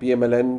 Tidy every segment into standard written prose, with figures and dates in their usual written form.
PMLN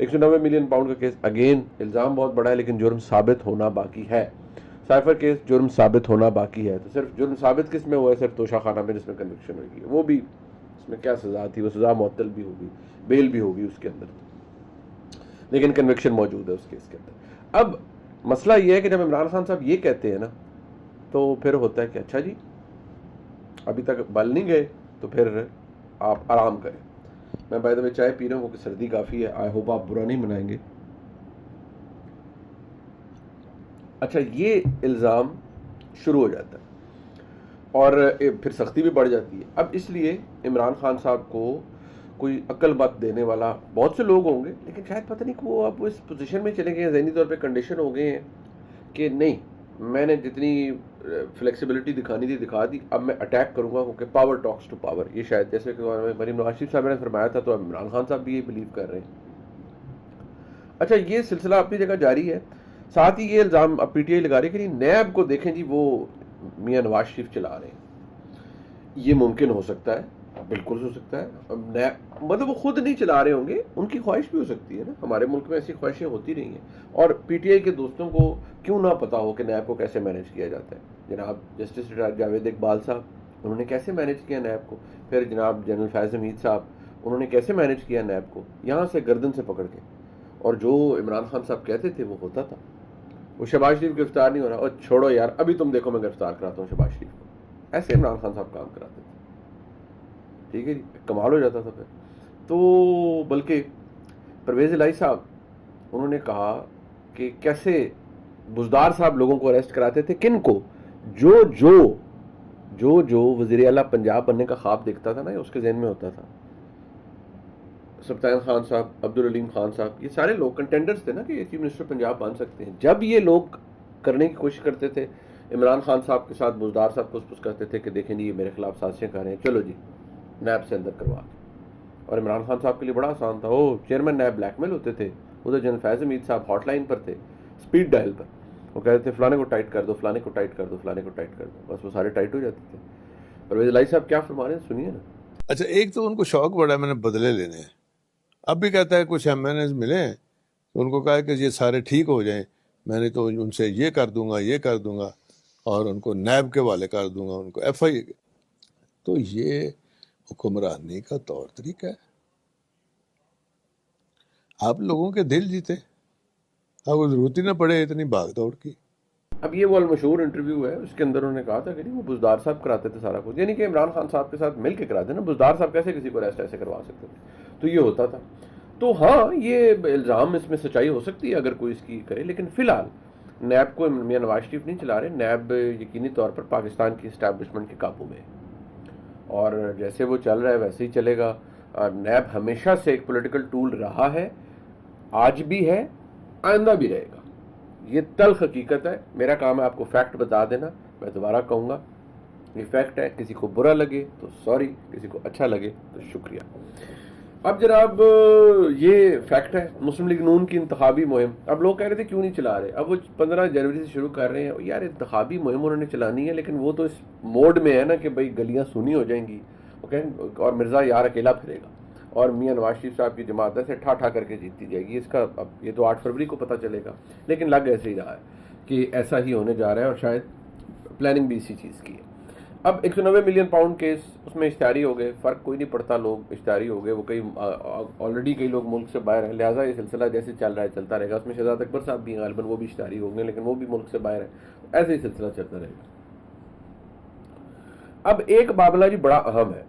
190 million pound کا case, again الزام بہت بڑا ہے لیکن جرم ثابت ہونا باقی ہے. سائفر کیس جرم ثابت ہونا باقی ہے. تو صرف جرم ثابت کس میں ہوا ہے؟ صرف توشہ خانہ میں، جس میں کنوکشن ہوگی. وہ بھی اس میں کیا سزا تھی، وہ سزا معطل بھی ہوگی، بیل بھی ہوگی اس کے اندر، لیکن کنوکشن موجود ہے اس کیس کے اندر. اب مسئلہ یہ ہے کہ جب عمران خان صاحب یہ کہتے ہیں نا تو پھر ہوتا ہے کہ اچھا جی ابھی تک بل نہیں گئے تو پھر آپ آرام کریں. میں بائی دا وے چائے پی رہا ہوں کیونکہ سردی کافی ہے. آئی ہوپ آپ برا نہیں منائیں گے. اچھا یہ الزام شروع ہو جاتا ہے اور پھر سختی بھی بڑھ جاتی ہے. اب اس لیے عمران خان صاحب کو کوئی عقل بات دینے والا بہت سے لوگ ہوں گے، لیکن شاید پتہ نہیں کہ وہ اب اس پوزیشن میں چلے گئے ہیں، ذہنی طور پہ کنڈیشن ہو گئے ہیں کہ نہیں میں نے جتنی فلیکسیبلٹی دکھانی تھی دکھا دی، اب میں اٹیک کروں گا کیونکہ پاور ٹاکس ٹو پاور. یہ شاید جیسے کہ مریم نواز شریف صاحب نے فرمایا تھا تو اب عمران خان صاحب بھی یہ بلیو کر رہے ہیں. اچھا یہ سلسلہ اپنی جگہ جاری ہے. ساتھ ہی یہ الزام اب پی ٹی آئی لگا رہی ہے کہ نیب کو دیکھیں جی وہ میاں نواز شریف چلا رہے ہیں. یہ ممکن ہو سکتا ہے، بالکل ہو سکتا ہے. مطلب وہ خود نہیں چلا رہے ہوں گے، ان کی خواہش بھی ہو سکتی ہے نا. ہمارے ملک میں ایسی خواہشیں ہوتی رہی ہیں. اور پی ٹی آئی کے دوستوں کو کیوں نہ پتا ہو کہ نیب کو کیسے مینیج کیا جاتا ہے. جناب جسٹس جاوید اقبال صاحب انہوں نے کیسے مینیج کیا نیب کو، پھر جناب جنرل فیض حمید صاحب انہوں نے کیسے مینیج کیا نیب کو، یہاں سے گردن سے پکڑ کے. اور جو عمران خان صاحب کہتے تھے وہ ہوتا تھا. وہ شہباز شریف گرفتار نہیں ہو رہا، اور چھوڑو یار ابھی تم دیکھو میں گرفتار کراتا ہوں شہباز شریف کو. ایسے عمران خان صاحب کام کراتے تھے. ٹھیک ہے جی، کمال ہو جاتا تھا پھر تو. بلکہ پرویز الہی صاحب انہوں نے کہا کہ کیسے بزدار صاحب لوگوں کو اریسٹ کراتے تھے، کن کو، جو وزیر اعلیٰ پنجاب بننے کا خواب دیکھتا تھا نا، اس کے ذہن میں ہوتا تھا. سبطین خان صاحب، عبدالعلیم خان صاحب، یہ سارے لوگ کنٹینڈرز تھے نا کہ چیف منسٹر پنجاب بن سکتے ہیں. جب یہ لوگ کرنے کی کوشش کرتے تھے عمران خان صاحب کے ساتھ بزدار صاحب پس کرتے تھے کہ دیکھیں جی یہ میرے خلاف سازشیں کر رہے ہیں، چلو جی نیب سے اندر کروا کے. اور عمران خان صاحب کے لیے بڑا آسان تھا، چیئرمین نیب بلیک میل ہوتے تھے. ادھر جنرل فیض حمید صاحب ہاٹ لائن پر تھے، اسپیڈ ڈائل پر، وہ کہتے تھے فلانے کو ٹائٹ کر دو، فلانے کو ٹائٹ کر دو، فلانے کو ٹائٹ کر دو، بس وہ سارے ٹائٹ ہو جاتے تھے. پرویز الہی صاحب کیا فرما رہے ہیں سنیے نا. اچھا ایک تو ان کو شوق بڑا ہے میں نے بدلے لینے ہیں. اب بھی کہتا ہے کچھ ایم این ایز ملے ہیں تو ان کو کہا کہ یہ سارے ٹھیک ہو جائیں، میں نے تو ان سے یہ کر دوں گا، یہ کر دوں گا، اور ان کو نیب کے والے کر دوں گا، ان کو ایف آئی. تو یہ حکمرانی کا طور طریقہ ہے. آپ لوگوں کے دل جیتے، آپ کو ضرورت ہی نہ پڑے اتنی بھاگ دوڑ کی. اب یہ وہ المشہور انٹرویو ہے، اس کے اندر انہوں نے کہا تھا کہ وہ بزدار صاحب کراتے تھے سارا کچھ، یعنی کہ عمران خان صاحب کے ساتھ مل کے کراتے نا. بزدار صاحب کیسے کسی کو اریسٹ ایسے کروا سکتے تھے، تو یہ ہوتا تھا. تو ہاں یہ الزام اس میں سچائی ہو سکتی ہے اگر کوئی اس کی کرے، لیکن فی الحال نیب کو میاں نواز شریف نہیں چلا رہے. نیب یقینی طور پر پاکستان کی اسٹیبلشمنٹ کے قابو میں ہے، اور جیسے وہ چل رہا ہے ویسے ہی چلے گا. نیب ہمیشہ سے ایک پولیٹیکل ٹول رہا ہے، آج بھی ہے، آئندہ بھی رہے گا. یہ تلخ حقیقت ہے. میرا کام ہے آپ کو فیکٹ بتا دینا. میں دوبارہ کہوں گا یہ فیکٹ ہے. کسی کو برا لگے تو سوری، کسی کو اچھا لگے تو شکریہ. اب جناب یہ فیکٹ ہے مسلم لیگ نون کی انتخابی مہم. اب لوگ کہہ رہے تھے کیوں نہیں چلا رہے، اب وہ 15 جنوری سے شروع کر رہے ہیں. یار انتخابی مہم انہوں نے چلانی ہے، لیکن وہ تو اس موڈ میں ہے نا کہ بھائی گلیاں سونی ہو جائیں گی، اور مرزا یار اکیلا پھرے گا، اور میاں نواز شریف صاحب کی جماعت سے ٹھا کر کے جیتتی جائے گی. اس کا اب یہ تو 8 فروری کو پتہ چلے گا، لیکن لگ ایسے ہی رہا ہے کہ ایسا ہی ہونے جا رہا ہے، اور شاید پلاننگ بھی اسی چیز کی ہے. اب 190 ملین پاؤنڈ کیس، اس میں اشتہاری ہو گئے، فرق کوئی نہیں پڑتا، لوگ اشتہاری ہو گئے. وہ کئی آلریڈی کئی لوگ ملک سے باہر ہیں، لہٰذا یہ سلسلہ جیسے چل رہا ہے چلتا رہے گا. اس میں شہزاد اکبر صاحب بھی غالباً وہ بھی اشتہاری ہو گئے، لیکن وہ بھی ملک سے باہر ہیں. ایسے ہی سلسلہ چلتا رہے گا. اب ایک معاملہ جی بڑا اہم ہے،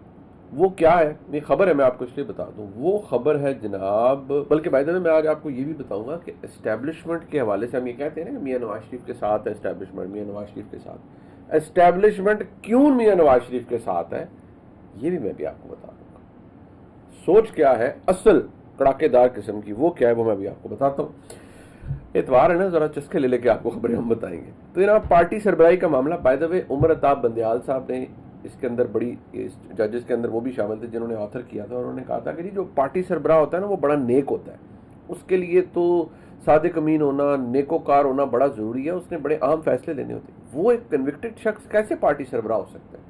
وہ کیا ہے؟ یہ خبر ہے، میں آپ کو اس لیے بتا دوں. وہ خبر ہے جناب، بلکہ بائی دا وے میں آج آپ کو یہ بھی بتاؤں گا کہ اسٹیبلشمنٹ کے حوالے سے ہم یہ کہتے ہیں نا کہ میاں نواز شریف کے ساتھ ہے اسٹیبلشمنٹ، میاں نواز شریف کے ساتھ. اسٹیبلشمنٹ کیوں میاں نواز شریف کے ساتھ ہے یہ بھی میں بھی آپ کو بتا دوں گا. سوچ کیا ہے اصل کڑاکے دار قسم کی، وہ کیا ہے وہ میں بھی آپ کو بتاتا ہوں. اتوار ہے نا، ذرا چسکے لے کے آپ کو خبریں ہم بتائیں گے. تو جناب پارٹی سربراہی کا معاملہ، بائی دا وے عمر عطاب بندیال صاحب نے اس کے اندر بڑی ججز کے اندر وہ بھی شامل تھے جنہوں نے آتھر کیا تھا، اور انہوں نے کہا تھا کہ جو پارٹی سربراہ ہوتا ہے نا وہ بڑا نیک ہوتا ہے. اس کے لیے تو صادق امین ہونا، نیکوکار ہونا بڑا ضروری ہے. اس نے بڑے اہم فیصلے لینے ہوتے ہیں. وہ ایک کنوکٹڈ شخص کیسے پارٹی سربراہ ہو سکتا ہے؟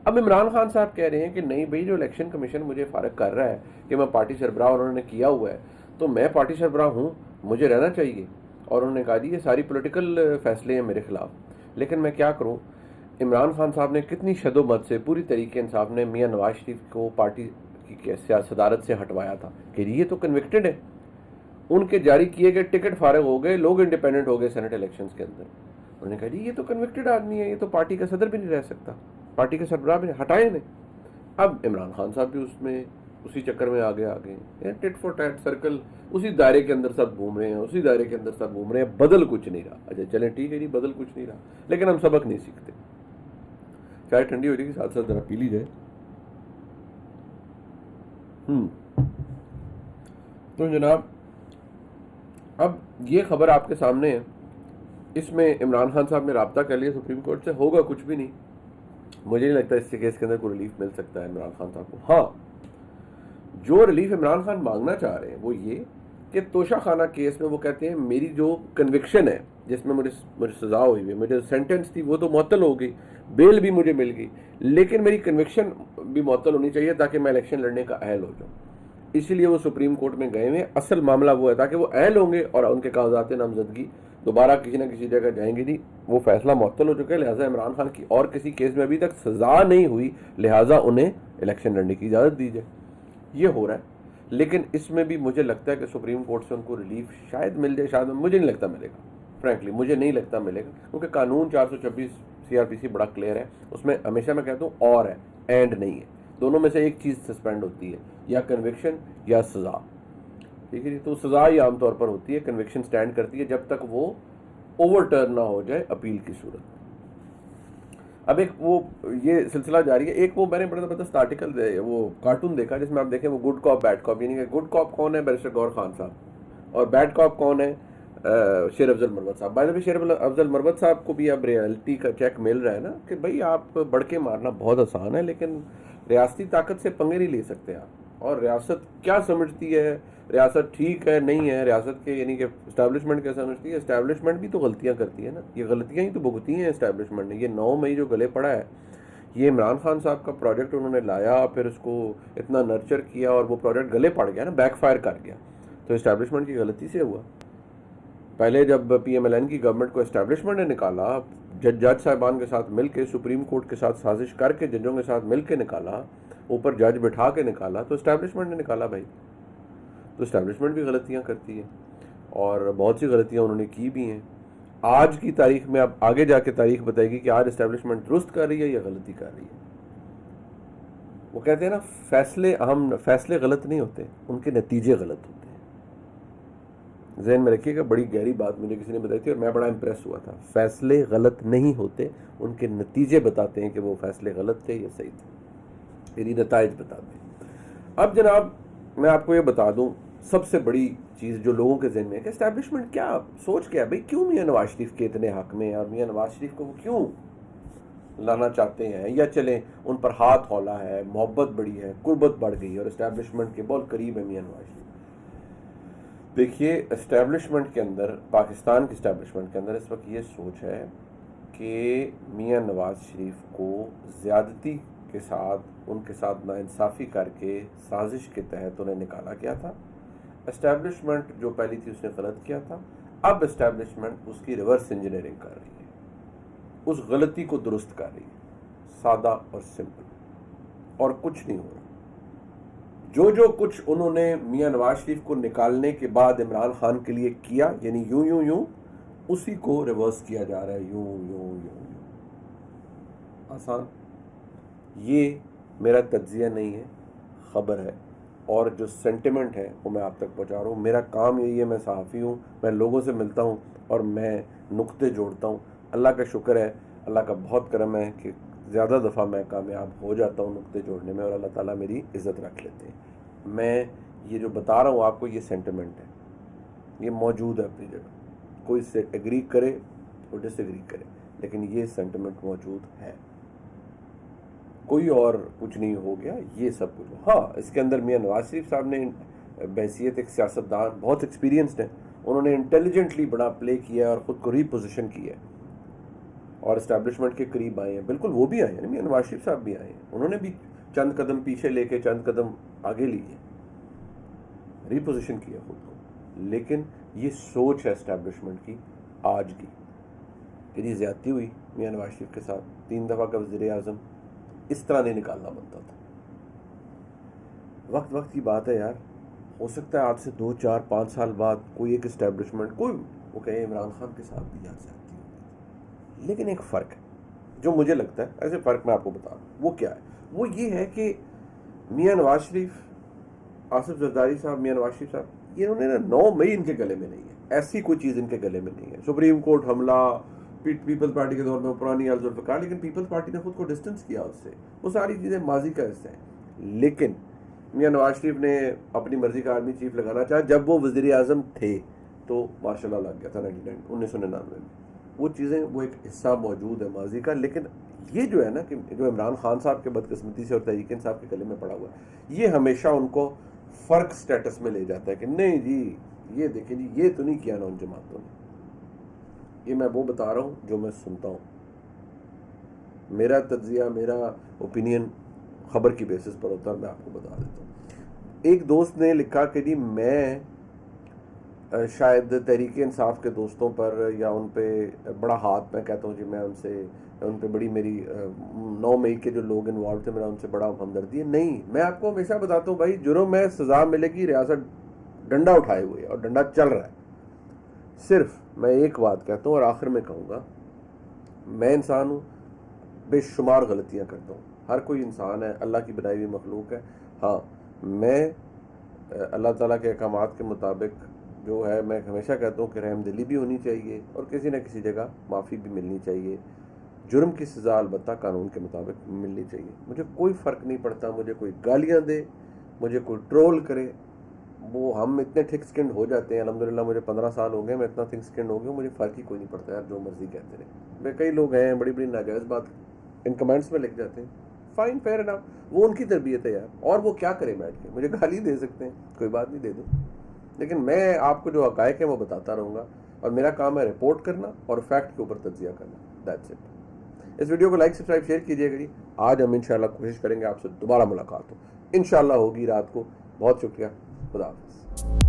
اب عمران خان صاحب کہہ رہے ہیں کہ نہیں بھائی جو الیکشن کمیشن مجھے فارغ کر رہا ہے کہ میں پارٹی سربراہ انہوں نے کیا ہوا ہے، تو میں پارٹی سربراہ ہوں, مجھے رہنا چاہیے. اور انہوں نے کہا جی یہ ساری پولیٹیکل فیصلے ہیں میرے خلاف, لیکن میں کیا کروں. عمران خان صاحب نے کتنی شد و مت سے پوری طریقے انصاف نے میاں نواز شریف کو پارٹی کی صدارت سے ہٹوایا تھا کہ یہ تو کنوکٹڈ ہے. ان کے جاری کیے گئے ٹکٹ فارغ ہو گئے, لوگ انڈیپینڈنٹ ہو گئے سینٹ الیکشنز کے اندر. انہوں نے کہا جی یہ تو کنوکٹڈ آدمی ہے, یہ تو پارٹی کا صدر بھی نہیں رہ سکتا, پارٹی کے سربراہ بھی نہیں, ہٹائے نہیں. اب عمران خان صاحب بھی اسی چکر میں آگے ٹٹ فور ٹیٹ سرکل, اسی دائرے کے اندر سب گھوم رہے ہیں, بدل کچھ نہیں رہا. اچھا چلیں ٹھیک ہے جی, بدل کچھ نہیں رہا, لیکن ہم سبق نہیں سیکھتے. چائے ٹھنڈی ہو جائے گی, ساتھ ساتھ ذرا پی لی جائے. تو جناب اب یہ خبر آپ کے سامنے ہے, اس میں عمران خان صاحب نے رابطہ کر لیا سپریم کورٹ سے, ہوگا کچھ بھی نہیں. مجھے نہیں لگتا اس کے کیس کے اندر کوئی ریلیف مل سکتا ہے عمران خان صاحب کو. ہاں جو ریلیف عمران خان مانگنا چاہ رہے ہیں وہ یہ کہ توشہ خانہ کیس میں وہ کہتے ہیں میری جو کنوکشن ہے جس میں مجھے سزا ہوئی ہے, مجھے سینٹنس تھی وہ تو معطل ہو گئی, بیل بھی مجھے مل گئی, لیکن میری کنوکشن بھی معطل ہونی چاہیے تاکہ میں الیکشن لڑنے کا اہل ہو جاؤں. اسی لیے وہ سپریم کورٹ میں گئے ہوئے. اصل معاملہ وہ ہے تاکہ وہ اہل ہوں گے اور ان کے کاغذات نامزدگی دوبارہ کسی نہ کسی جگہ جائیں گے نہیں. وہ فیصلہ معطل ہو چکا ہے, لہٰذا عمران خان کی اور کسی کیس میں ابھی تک سزا نہیں ہوئی, لہٰذا انہیں الیکشن لڑنے کی اجازت دی جائے. یہ ہو رہا ہے. لیکن اس میں بھی مجھے لگتا ہے کہ سپریم کورٹ سے ان کو ریلیف شاید مل جائے, شاید مجھے نہیں لگتا ملے گا. فرینکلی مجھے نہیں لگتا ملے گا, کیونکہ قانون 426 CRPC بڑا کلیئر ہے. اس میں ہمیشہ میں کہتا ہوں اور ہے, اینڈ نہیں ہے. دونوں میں سے ایک چیز سسپینڈ ہوتی ہے, یا کنوکشن یا سزا. ٹھیک ہے جی. تو سزا ہی عام طور پر ہوتی ہے, کنوکشن سٹینڈ کرتی ہے جب تک وہ اوور ٹرن نہ ہو جائے اپیل کی صورت. اب ایک وہ یہ سلسلہ جاری ہے. ایک وہ میں نے بڑا زبردست آرٹیکل وہ کارٹون دیکھا جس میں آپ دیکھیں وہ گڈ کاپ بیڈ کاپ, یعنی کہ گڈ کاپ کون ہے بیرسٹر گور خان صاحب اور بیڈ کاپ کون ہے شیر افضل مروت صاحب. بائی دا وے شیر افضل مروت صاحب کو بھی اب ریئلٹی کا چیک مل رہا ہے نا کہ بھائی آپ بڑھ کے مارنا بہت آسان ہے, لیکن ریاستی طاقت سے پنگے نہیں لے سکتے آپ. اور ریاست کیا سمجھتی ہے, ریاست ٹھیک ہے نہیں ہے, ریاست کے یعنی کہ اسٹیبلشمنٹ کیا سمجھتی ہے, اسٹیبلشمنٹ بھی تو غلطیاں کرتی ہے نا. یہ غلطیاں ہی تو بھگتی ہیں اسٹیبلشمنٹ نے. یہ 9 مئی جو گلے پڑا ہے, یہ عمران خان صاحب کا پروجیکٹ انہوں نے لایا, پھر اس کو اتنا نرچر کیا اور وہ پروجیکٹ گلے پڑ گیا نا, بیک فائر کر گیا. تو اسٹیبلشمنٹ کی غلطی سے ہوا. پہلے جب PMLN کی گورنمنٹ کو اسٹیبلشمنٹ نے نکالا, جج صاحبان کے ساتھ مل کے, سپریم کورٹ کے ساتھ سازش کر کے, ججوں کے ساتھ مل کے نکالا, اوپر جج بٹھا کے نکالا, تو اسٹیبلشمنٹ نے نکالا بھائی. تو اسٹیبلشمنٹ بھی غلطیاں کرتی ہے, اور بہت سی غلطیاں انہوں نے کی بھی ہیں. آج کی تاریخ میں, اب آگے جا کے تاریخ بتائے گی کہ آج اسٹیبلشمنٹ درست کر رہی ہے یا غلطی کر رہی ہے. وہ کہتے ہیں نا فیصلے غلط نہیں ہوتے, ان کے نتیجے غلط ہوتے ہیں. ذہن میں رکھیے گا, بڑی گہری بات مجھے کسی نے بتائی تھی اور میں بڑا امپریس ہوا تھا. فیصلے غلط نہیں ہوتے, ان کے نتیجے بتاتے ہیں کہ وہ فیصلے غلط تھے یا صحیح تھے, یعنی نتائج بتاتے ہیں. اب جناب میں آپ کو یہ بتا دوں سب سے بڑی چیز جو لوگوں کے ذہن میں ہے کہ اسٹیبلشمنٹ کیا سوچ کیا ہے بھائی, کیوں میاں نواز شریف کے اتنے حق میں, اور میاں نواز شریف کو وہ کیوں لانا چاہتے ہیں, یا چلیں ان پر ہاتھ ہولا ہے, محبت بڑی ہے, قربت بڑھ گئی اور اسٹیبلشمنٹ کے بہت قریب ہے میاں نواز شریف. دیکھیے اسٹیبلشمنٹ کے اندر, پاکستان کی اسٹیبلشمنٹ کے اندر اس وقت یہ سوچ ہے کہ میاں نواز شریف کو زیادتی کے ساتھ, ان کے ساتھ ناانصافی کر کے سازش کے تحت انہیں نکالا گیا تھا. اسٹیبلشمنٹ جو پہلی تھی اس نے غلط کیا تھا, اب اسٹیبلشمنٹ اس کی ریورس انجینئرنگ کر رہی ہے, اس غلطی کو درست کر رہی ہے. سادہ اور سمپل, اور کچھ نہیں ہو رہا. جو کچھ انہوں نے میاں نواز شریف کو نکالنے کے بعد عمران خان کے لیے کیا, یعنی یوں اسی کو ریورس کیا جا رہا ہے, یوں آسان. یہ میرا تجزیہ نہیں ہے, خبر ہے, اور جو سینٹیمنٹ ہے وہ میں آپ تک پہنچا رہا ہوں. میرا کام یہی ہے, میں صحافی ہوں, میں لوگوں سے ملتا ہوں اور میں نقطے جوڑتا ہوں. اللہ کا شکر ہے, اللہ کا بہت کرم ہے کہ زیادہ دفعہ میں کامیاب ہو جاتا ہوں نقطے جوڑنے میں, اور اللہ تعالیٰ میری عزت رکھ لیتے ہیں. میں یہ جو بتا رہا ہوں آپ کو, یہ سینٹیمنٹ ہے, یہ موجود ہے اپنی جگہ. کوئی اس سے ایگری کرے اور ڈس ایگری کرے, لیکن یہ سینٹیمنٹ موجود ہے. کوئی اور کچھ نہیں ہو گیا, یہ سب کچھ. ہاں اس کے اندر میاں نواز شریف صاحب نے بحیثیت ایک سیاستدان بہت ایکسپیرینسڈ ہیں, انہوں نے انٹیلیجنٹلی بڑا پلے کیا اور خود کو ری پوزیشن کیا ہے, اور اسٹیبلشمنٹ کے قریب آئے ہیں. بالکل وہ بھی آئے ہیں, میاں نواز شریف صاحب بھی آئے ہیں, انہوں نے بھی چند قدم پیچھے لے کے چند قدم آگے لیے. ریپوزیشن کیا خود کو. لیکن یہ سوچ ہے اسٹیبلشمنٹ کی آج کی کہ جی زیادتی ہوئی میاں نواز شریف کے ساتھ, 3 دفعہ کا وزیر اعظم, اس طرح نہیں نکالنا بنتا تھا. وقت کی بات ہے یار, ہو سکتا ہے آج سے 2 4 5 سال بعد کوئی ایک اسٹیبلشمنٹ کوئی وہ کہے عمران خان کے ساتھ بھی یار زیادتی ہوئی. لیکن ایک فرق ہے جو مجھے لگتا ہے, ایسے فرق میں آپ کو بتا رہا ہوں, وہ کیا ہے؟ وہ یہ ہے کہ میاں نواز شریف, آصف زرداری صاحب, میاں نواز شریف صاحب, یہ انہوں نے 9 مئی ان کے گلے میں نہیں ہے, ایسی کوئی چیز ان کے گلے میں نہیں ہے. سپریم کورٹ حملہ پیپلز پارٹی کے دور میں پرانی ذوالفقار, لیکن پیپلز پارٹی نے خود کو ڈسٹنس کیا اس سے, وہ ساری چیزیں ماضی کا حصہ ہیں. لیکن میاں نواز شریف نے اپنی مرضی کا آرمی چیف لگانا چاہا, جب وہ وزیر اعظم تھے تو ماشاء اللہ لگ گیا تھا 1999 میں. وہ چیزیں, وہ ایک حصہ موجود ہے ماضی کا. لیکن یہ جو ہے نا کہ جو عمران خان صاحب کے بدقسمتی سے اور تحریک انصاف کے گلے میں پڑا ہوا ہے, یہ ہمیشہ ان کو فرق سٹیٹس میں لے جاتا ہے کہ نہیں جی یہ دیکھیں جی یہ تو نہیں کیا نا ان جماعتوں نے. یہ میں وہ بتا رہا ہوں جو میں سنتا ہوں, میرا تجزیہ, میرا اوپینین خبر کی بیسس پر ہوتا ہے, میں آپ کو بتا دیتا ہوں. ایک دوست نے لکھا کہ جی میں شاید تحریک انصاف کے دوستوں پر یا ان پہ بڑا ہاتھ, میں کہتا ہوں جی میں ان پہ بڑی میری 9 مئی کے جو لوگ انوالو تھے میرا ان سے بڑا ہمدردی ہے. نہیں, میں آپ کو ہمیشہ بتاتا ہوں بھائی, جرم میں سزا ملے گی, ریاست ڈنڈا اٹھائے ہوئے ہے اور ڈنڈا چل رہا ہے. صرف میں ایک بات کہتا ہوں اور آخر میں کہوں گا, میں انسان ہوں, بے شمار غلطیاں کرتا ہوں, ہر کوئی انسان ہے, اللہ کی بنائی ہوئی مخلوق ہے. ہاں, میں اللہ تعالیٰ کے احکامات کے مطابق جو ہے, میں ہمیشہ کہتا ہوں کہ رحم دلی بھی ہونی چاہیے اور کسی نہ کسی جگہ معافی بھی ملنی چاہیے. جرم کی سزا البتہ قانون کے مطابق ملنی چاہیے. مجھے کوئی فرق نہیں پڑتا, مجھے کوئی گالیاں دے, مجھے کوئی ٹرول کرے, وہ ہم اتنے تھک سکنڈ ہو جاتے ہیں. الحمدللہ مجھے 15 سال ہو گئے, میں اتنا تھک سکنڈ ہو گیا, مجھے فرق ہی کوئی نہیں پڑتا یار, جو مرضی کہتے رہے. کئی لوگ ہیں بڑی بڑی ناجائز بات ان کمنٹس میں لکھ جاتے ہیں, فائن, فیئر انف, وہ ان کی تربیت ہے یار, اور وہ کیا کرے بیٹھ کے, مجھے گالی دے سکتے ہیں, کوئی بات نہیں, دے دوں. لیکن میں آپ کو جو حقائق ہیں وہ بتاتا رہوں گا, اور میرا کام ہے رپورٹ کرنا اور فیکٹ کے اوپر تجزیہ کرنا. That's it. اس ویڈیو کو لائک سبسکرائب شیئر کیجیے گا جی. آج ہم انشاءاللہ کوشش کریں گے آپ سے دوبارہ ملاقات ہو, انشاءاللہ ہوگی رات کو. بہت شکریہ, خدا حافظ.